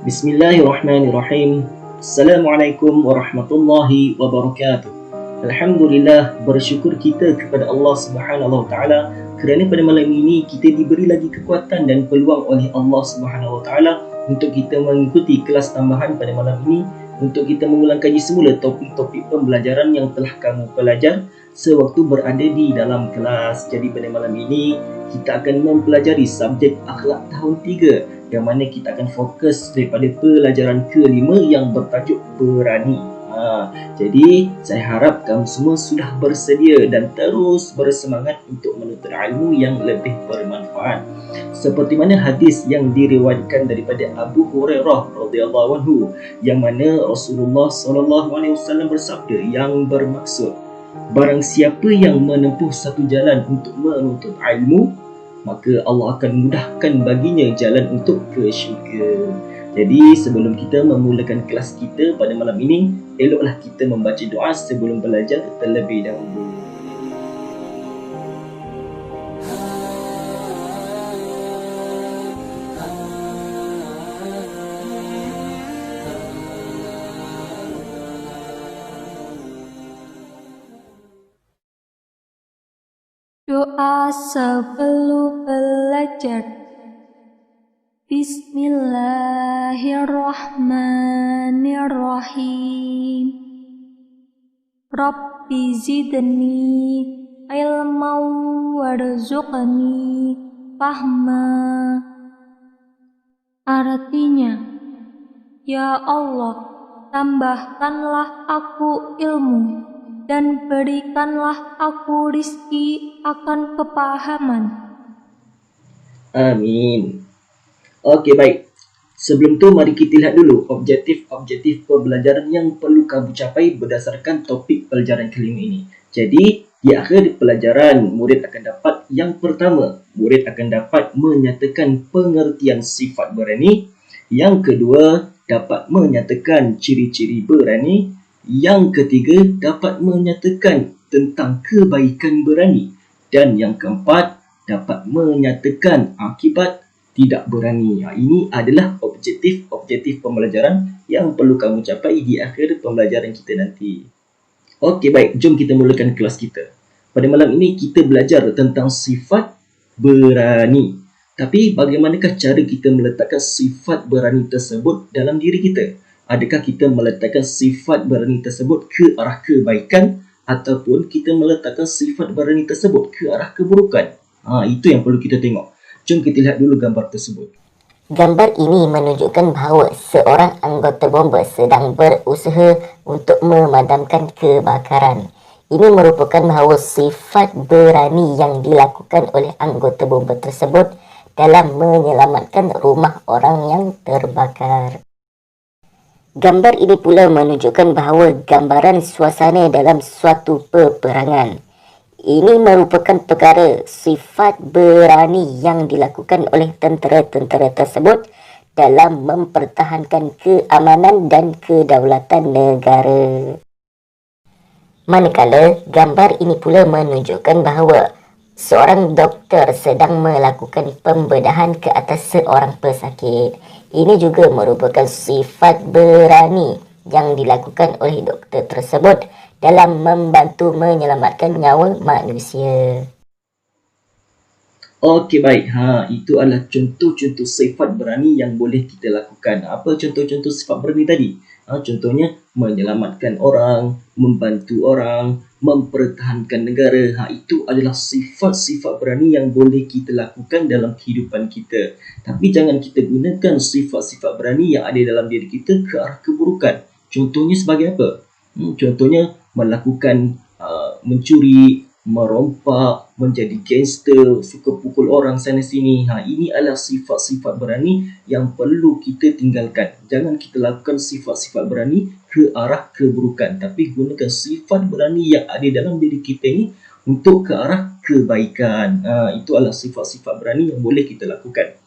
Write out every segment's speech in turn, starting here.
Bismillahirrahmanirrahim. Assalamualaikum warahmatullahi wabarakatuh. Alhamdulillah, bersyukur kita kepada Allah Subhanahu Wa Taala kerana pada malam ini kita diberi lagi kekuatan dan peluang oleh Allah Subhanahu Wa Taala untuk kita mengikuti kelas tambahan pada malam ini, untuk kita mengulang kaji semula topik-topik pembelajaran yang telah kamu pelajar sewaktu berada di dalam kelas. Jadi pada malam ini kita akan mempelajari subjek akhlak tahun 3, yang mana kita akan fokus daripada pelajaran kelima yang bertajuk berani. Jadi saya harap kamu semua sudah bersedia dan terus bersemangat untuk menuntut ilmu yang lebih bermanfaat. Seperti mana hadis yang diriwayatkan daripada Abu Hurairah radhiyallahu anhu, yang mana Rasulullah sallallahu alaihi wasallam bersabda yang bermaksud, barang siapa yang menempuh satu jalan untuk menuntut ilmu, maka Allah akan mudahkan baginya jalan untuk ke syurga. Jadi sebelum kita memulakan kelas kita pada malam ini, eloklah kita membaca doa sebelum belajar terlebih dahulu. Doa sebelum belajar. Bismillahirrahmanirrahim. Rabbi zidni ilman warzuqni fahma. Artinya, ya Allah, tambahkanlah aku ilmu dan berikanlah aku rizki akan kepahaman. Amin. Okey, baik. Sebelum tu mari kita lihat dulu objektif-objektif pembelajaran yang perlu kamu capai berdasarkan topik pelajaran kelima ini. Jadi, di akhir pelajaran, murid akan dapat yang pertama, murid akan dapat menyatakan pengertian sifat berani. Yang kedua, dapat menyatakan ciri-ciri berani. Yang ketiga, dapat menyatakan tentang kebaikan berani. Dan yang keempat, dapat menyatakan akibat tidak berani. Ini adalah objektif pembelajaran yang perlu kamu capai di akhir pembelajaran kita nanti. Okey, baik. Jom kita mulakan kelas kita. Pada malam ini kita belajar tentang sifat berani. Tapi bagaimanakah cara kita meletakkan sifat berani tersebut dalam diri kita? Adakah kita meletakkan sifat berani tersebut ke arah kebaikan ataupun kita meletakkan sifat berani tersebut ke arah keburukan? Itu yang perlu kita tengok. Jom kita lihat dulu gambar tersebut. Gambar ini menunjukkan bahawa seorang anggota bomba sedang berusaha untuk memadamkan kebakaran. Ini merupakan bahawa sifat berani yang dilakukan oleh anggota bomba tersebut dalam menyelamatkan rumah orang yang terbakar. Gambar ini pula menunjukkan bahawa gambaran suasana dalam suatu peperangan. Ini merupakan perkara sifat berani yang dilakukan oleh tentera-tentera tersebut dalam mempertahankan keamanan dan kedaulatan negara. Manakala gambar ini pula menunjukkan bahawa seorang doktor sedang melakukan pembedahan ke atas seorang pesakit. Ini juga merupakan sifat berani yang dilakukan oleh doktor tersebut dalam membantu menyelamatkan nyawa manusia. Okey, baik. Itu adalah contoh-contoh sifat berani yang boleh kita lakukan. Apa contoh-contoh sifat berani tadi? Contohnya menyelamatkan orang, membantu orang, mempertahankan negara. Itu adalah sifat-sifat berani yang boleh kita lakukan dalam kehidupan kita. Tapi jangan kita gunakan sifat-sifat berani yang ada dalam diri kita ke arah keburukan. Contohnya sebagai apa? Contohnya melakukan mencuri, merompak, menjadi gangster, suka pukul orang sana sini. Ini adalah sifat-sifat berani yang perlu kita tinggalkan. Jangan kita lakukan sifat-sifat berani ke arah keburukan, tapi gunakan sifat berani yang ada dalam diri kita ini untuk ke arah kebaikan. Itu adalah sifat-sifat berani yang boleh kita lakukan.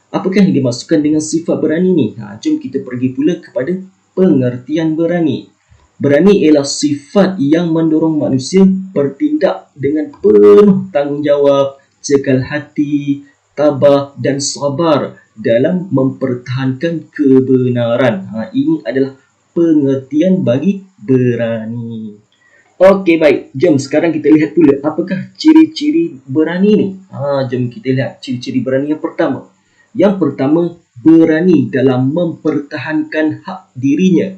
Apakah yang dimaksudkan dengan sifat berani ni? Jom kita pergi pula kepada pengertian berani. Berani ialah sifat yang mendorong manusia bertindak dengan penuh tanggungjawab, cekal hati, tabah dan sabar dalam mempertahankan kebenaran. Ini adalah pengertian bagi berani. Okey, baik. Jom sekarang kita lihat pula apakah ciri-ciri berani ni. Jom kita lihat ciri-ciri berani yang pertama. Yang pertama, berani dalam mempertahankan hak dirinya.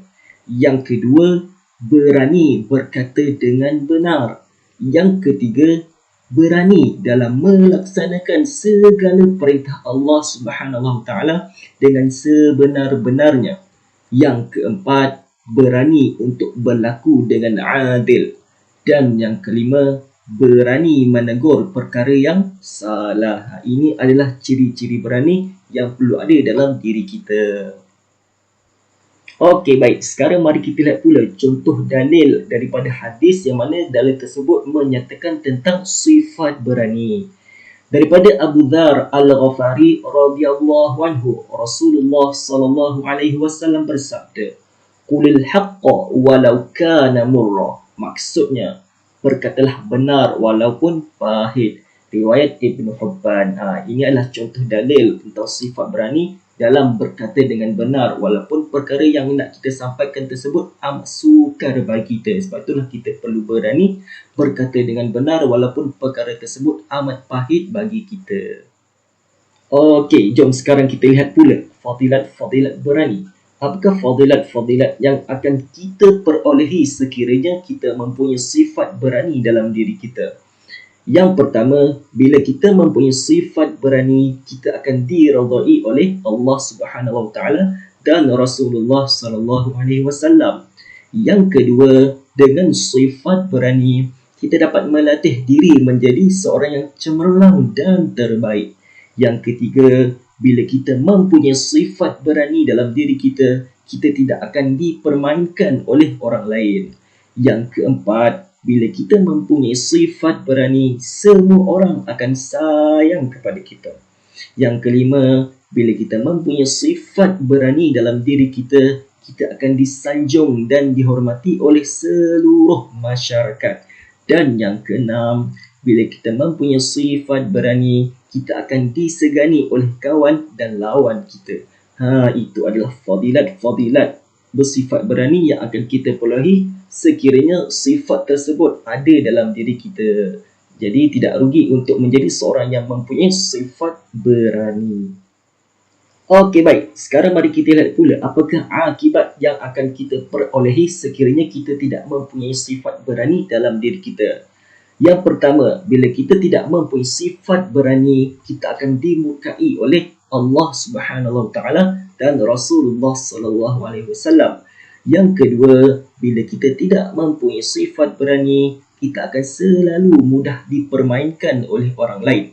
Yang kedua, berani berkata dengan benar. Yang ketiga, berani dalam melaksanakan segala perintah Allah Subhanahu Wa Taala dengan sebenar-benarnya. Yang keempat, berani untuk berlaku dengan adil. Dan yang kelima, berani menegur perkara yang salah. Ini adalah ciri-ciri berani yang perlu ada dalam diri kita. Okey, baik. Sekarang mari kita lihat pula contoh dalil daripada hadis yang mana dalil tersebut menyatakan tentang sifat berani. Daripada Abu Dzar Al-Ghafari radhiyallahu anhu, Rasulullah sallallahu alaihi wasallam bersabda, "Qulil haqqa walau kana murra." Maksudnya, berkatalah benar walaupun pahit. Riwayat Ibn Hibban. Ini adalah contoh dalil tentang sifat berani dalam berkata dengan benar walaupun perkara yang nak kita sampaikan tersebut amat sukar bagi kita. Sebab itulah kita perlu berani berkata dengan benar walaupun perkara tersebut amat pahit bagi kita. Okey, jom sekarang kita lihat pula fadilat-fadilat berani. Apakah fadilat-fadilat yang akan kita perolehi sekiranya kita mempunyai sifat berani dalam diri kita? Yang pertama, bila kita mempunyai sifat berani, kita akan diridai oleh Allah Subhanahu Wa Taala dan Rasulullah Sallallahu Alaihi Wasallam. Yang kedua, dengan sifat berani, kita dapat melatih diri menjadi seorang yang cemerlang dan terbaik. Yang ketiga, bila kita mempunyai sifat berani dalam diri kita, kita tidak akan dipermainkan oleh orang lain. Yang keempat, bila kita mempunyai sifat berani, semua orang akan sayang kepada kita. Yang kelima, bila kita mempunyai sifat berani dalam diri kita, kita akan disanjung dan dihormati oleh seluruh masyarakat. Dan yang keenam, bila kita mempunyai sifat berani, kita akan disegani oleh kawan dan lawan kita. Itu adalah fadilat-fadilat bersifat berani yang akan kita perolehi sekiranya sifat tersebut ada dalam diri kita. Jadi tidak rugi untuk menjadi seorang yang mempunyai sifat berani. Okey, baik. Sekarang mari kita lihat pula apakah akibat yang akan kita perolehi sekiranya kita tidak mempunyai sifat berani dalam diri kita. Yang pertama, bila kita tidak mempunyai sifat berani, kita akan dimurkai oleh Allah Subhanahu Wa Taala dan Rasulullah Sallallahu Alaihi Wasallam. Yang kedua, bila kita tidak mempunyai sifat berani, kita akan selalu mudah dipermainkan oleh orang lain.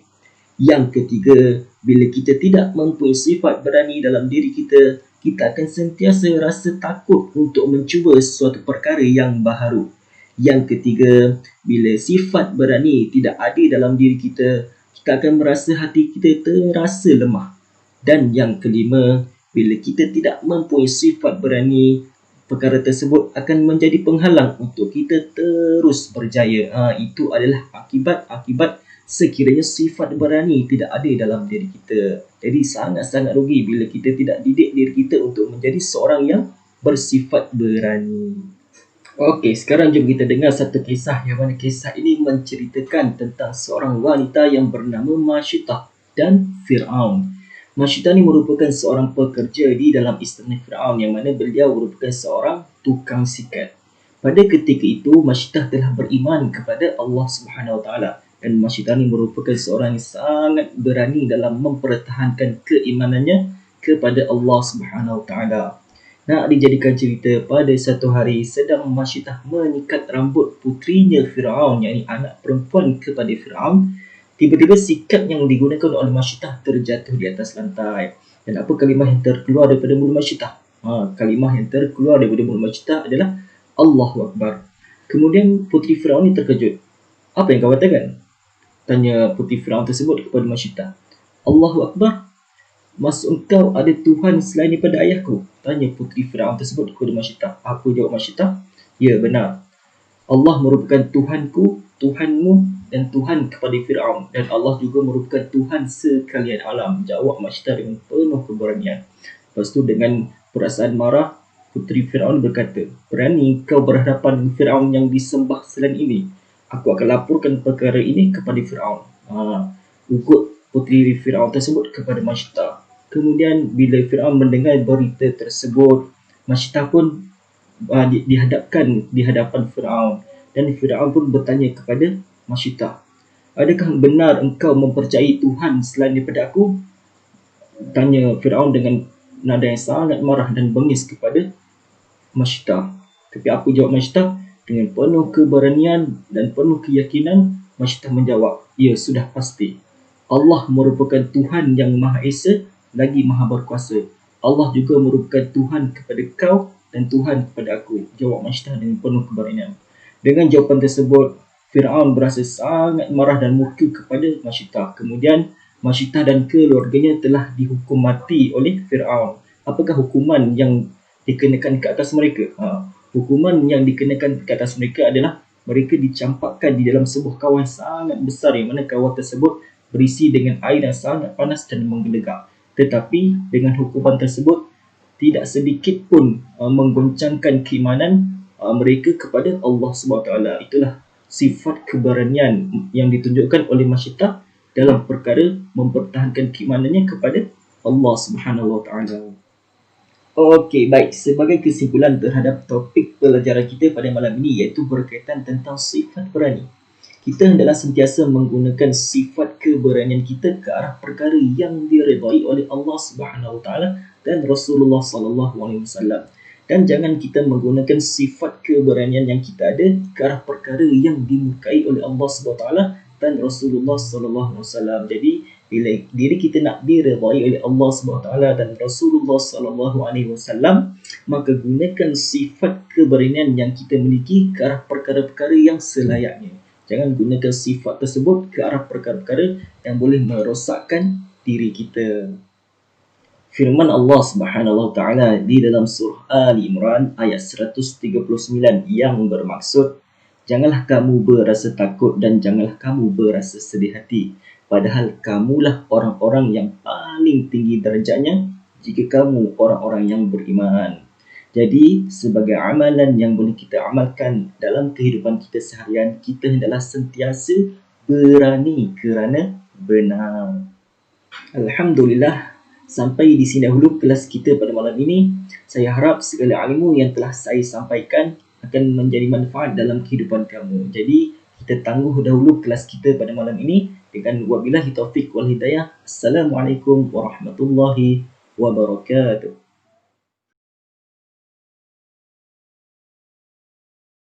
Yang ketiga, bila kita tidak mempunyai sifat berani dalam diri kita, kita akan sentiasa rasa takut untuk mencuba sesuatu perkara yang baharu. Yang ketiga, bila sifat berani tidak ada dalam diri kita, kita akan merasa hati kita terasa lemah. Dan yang kelima, bila kita tidak mempunyai sifat berani, perkara tersebut akan menjadi penghalang untuk kita terus berjaya. Itu adalah akibat-akibat sekiranya sifat berani tidak ada dalam diri kita. Jadi sangat-sangat rugi bila kita tidak didik diri kita untuk menjadi seorang yang bersifat berani. Okey, sekarang jom kita dengar satu kisah yang mana kisah ini menceritakan tentang seorang wanita yang bernama Mashitah dan Fir'aun. Mashitah ini merupakan seorang pekerja di dalam istana Fir'aun yang mana beliau merupakan seorang tukang sikat. Pada ketika itu, Mashitah telah beriman kepada Allah Subhanahu Wa Taala dan Mashitah ini merupakan seorang yang sangat berani dalam mempertahankan keimanannya kepada Allah Subhanahu Wa Taala. Nak dijadikan cerita, pada satu hari sedang Mashitah menyikat rambut putrinya Fir'aun, yakni anak perempuan kepada Fir'aun. Tiba-tiba sikat yang digunakan oleh Mashitah terjatuh di atas lantai. Dan apa kalimah yang terkeluar daripada mulut Mashitah? Kalimah yang terkeluar daripada mulut Mashitah adalah Allahu Akbar. Kemudian putri Fir'aun ini terkejut. Apa yang kau katakan? Tanya putri Fir'aun tersebut kepada Mashitah. Allahu Akbar? Maksud engkau ada Tuhan selain daripada ayahku? Tanya putri Fir'aun tersebut kepada Mashitah. Apa jawab Mashitah? Ya, benar. Allah merupakan Tuhanku, Tuhanmu dan Tuhan kepada Fir'aun, dan Allah juga merupakan Tuhan sekalian alam. Jawab Masyitah dengan penuh keberanian. Lepas tu dengan perasaan marah, puteri Fir'aun berkata, berani kau berhadapan dengan Fir'aun yang disembah selain ini? Aku akan laporkan perkara ini kepada Fir'aun. Ugut puteri Fir'aun tersebut kepada Masyitah. Kemudian bila Fir'aun mendengar berita tersebut, Masyitah pun dihadapkan di hadapan Fir'aun, dan Fir'aun pun bertanya kepada Masyitah, adakah benar engkau mempercayai Tuhan selain daripada aku? Tanya Fir'aun dengan nada yang sangat marah dan bengis kepada Masyitah. Tapi apa jawab Masyitah? Dengan penuh keberanian dan penuh keyakinan, Masyitah menjawab, ya sudah pasti. Allah merupakan Tuhan yang Maha Esa lagi Maha Berkuasa. Allah juga merupakan Tuhan kepada kau dan Tuhan kepada aku. Jawab Masyitah dengan penuh keberanian. Dengan jawapan tersebut, Fir'aun berasa sangat marah dan murka kepada Masyitah. Kemudian Masyitah dan keluarganya telah dihukum mati oleh Fir'aun. Apakah hukuman yang dikenakan ke atas mereka? Hukuman yang dikenakan ke atas mereka adalah mereka dicampakkan di dalam sebuah kawah sangat besar, yang mana kawah tersebut berisi dengan air yang sangat panas dan menggelegak. Tetapi dengan hukuman tersebut, tidak sedikit pun menggoncangkan keimanan mereka kepada Allah SWT. Itulah sifat keberanian yang ditunjukkan oleh Masyitah dalam perkara mempertahankan keimanannya kepada Allah Subhanahu Wa Taala. Okey, baik. Sebagai kesimpulan terhadap topik pelajaran kita pada malam ini, iaitu berkaitan tentang sifat berani, kita hendaklah sentiasa menggunakan sifat keberanian kita ke arah perkara yang diredai oleh Allah Subhanahu Wa Taala dan Rasulullah Sallallahu Alaihi Wasallam. Dan jangan kita menggunakan sifat keberanian yang kita ada ke arah perkara yang dimurkai oleh Allah SWT dan Rasulullah SAW. Jadi, bila diri kita nak diredai oleh Allah SWT dan Rasulullah SAW, maka gunakan sifat keberanian yang kita miliki ke arah perkara-perkara yang selayaknya. Jangan gunakan sifat tersebut ke arah perkara-perkara yang boleh merosakkan diri kita. Firman Allah Subhanahu Wa Taala di dalam surah Ali Imran ayat 139 yang bermaksud, janganlah kamu berasa takut dan janganlah kamu berasa sedih hati, padahal kamulah orang-orang yang paling tinggi darjatnya jika kamu orang-orang yang beriman. Jadi sebagai amalan yang boleh kita amalkan dalam kehidupan kita seharian, kita hendaklah sentiasa berani kerana benar. Alhamdulillah, sampai di sini dahulu kelas kita pada malam ini. Saya harap segala ilmu yang telah saya sampaikan akan menjadi manfaat dalam kehidupan kamu. Jadi, kita tangguh dahulu kelas kita pada malam ini dengan wabillahi taufiq wal hidayah. Assalamualaikum warahmatullahi wabarakatuh.